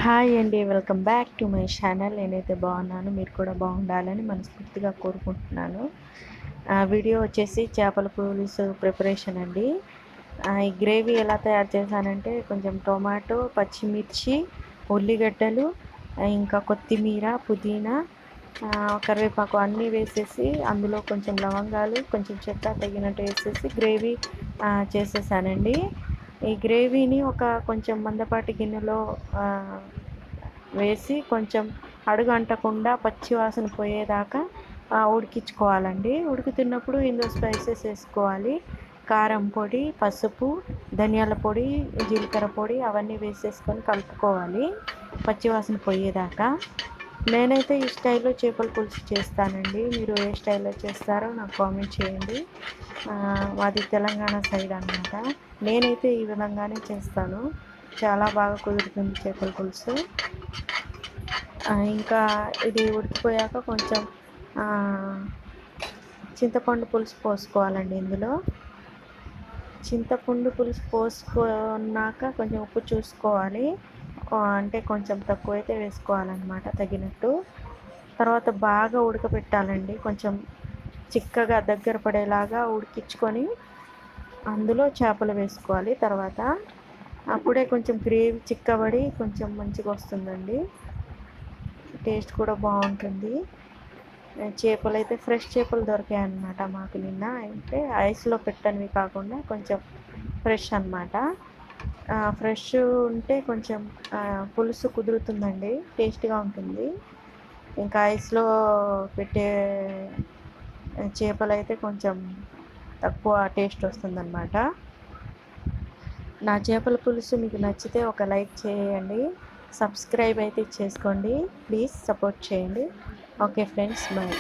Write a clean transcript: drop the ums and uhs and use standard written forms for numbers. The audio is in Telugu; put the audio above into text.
హాయ్ అండి. Welcome back to my channel. నేనైతే బాగున్నాను. మీరు కూడా బాగుండాలని మనస్ఫూర్తిగా కోరుకుంటున్నాను. వీడియో వచ్చేసి చేపల పులుసు ప్రిపరేషన్ అండి. ఈ గ్రేవీ ఎలా తయారు చేశానంటే కొంచెం టొమాటో, పచ్చిమిర్చి, ఉల్లిగడ్డలు, ఇంకా కొత్తిమీర, పుదీనా, కరివేపాకు అన్నీ వేసేసి అందులో కొంచెం లవంగాలు, కొంచెం చెక్క తగినట్టు వేసేసి గ్రేవీ చేసేసానండి. ఈ గ్రేవీని ఒక కొంచెం మందపాటి గిన్నెలో వేసి కొంచెం అడుగు అంటకుండా పచ్చి వాసన పోయేదాకా ఉడికించుకోవాలండి. ఉడుకుతున్నప్పుడు ఇందులో స్పైసెస్ వేసుకోవాలి. కారం పొడి, పసుపు, ధనియాల పొడి, జీలకర్ర పొడి అవన్నీ వేసేసుకొని కలుపుకోవాలి పచ్చి వాసన పోయేదాకా. నేనైతే ఈ స్టైల్లో చేపల పులుసు చేస్తానండి. మీరు ఏ స్టైల్లో చేస్తారో నాకు కామెంట్ చేయండి. మాది తెలంగాణ సైడ్ అనమాట. నేనైతే ఈ విధంగానే చేస్తాను. చాలా బాగా కుదురుతుంది చేపల పులుసు. ఇంకా ఇది ఉడికిపోయాక కొంచెం చింతపండు పులుసు పోసుకోవాలండి. ఇందులో చింతపండు పులుసు పోసుకున్నాక కొంచెం ఉప్పు చూసుకోవాలి. అంటే కొంచెం తక్కువైతే వేసుకోవాలన్నమాట తగినట్టు. తర్వాత బాగా ఉడకబెట్టాలండి. కొంచెం చిక్కగా దగ్గర పడేలాగా ఉడికించుకొని అందులో చేపలు వేసుకోవాలి. తర్వాత అప్పుడే కొంచెం గ్రేవీ చిక్కబడి కొంచెం మంచిగా వస్తుందండి. టేస్ట్ కూడా బాగుంటుంది. చేపలు అయితే ఫ్రెష్ చేపలు దొరికాయి అన్నమాట మాకు నిన్న. అయితే ఐస్లో పెట్టనివి కాకుండా కొంచెం ఫ్రెష్ అన్నమాట. ఫ్రెష్ ఉంటే కొంచెం పులుసు కుదురుతుందండి, టేస్ట్గా ఉంటుంది. ఇంకా ఐస్లో పెట్టే చేపలు అయితే కొంచెం తక్కువ టేస్ట్ వస్తుందన్నమాట. నా చేపల పులుసు మీకు నచ్చితే ఒక లైక్ చేయండి, సబ్స్క్రైబ్ అయితే చేసుకోండి. ప్లీజ్ సపోర్ట్ చేయండి. Okay friends, bye.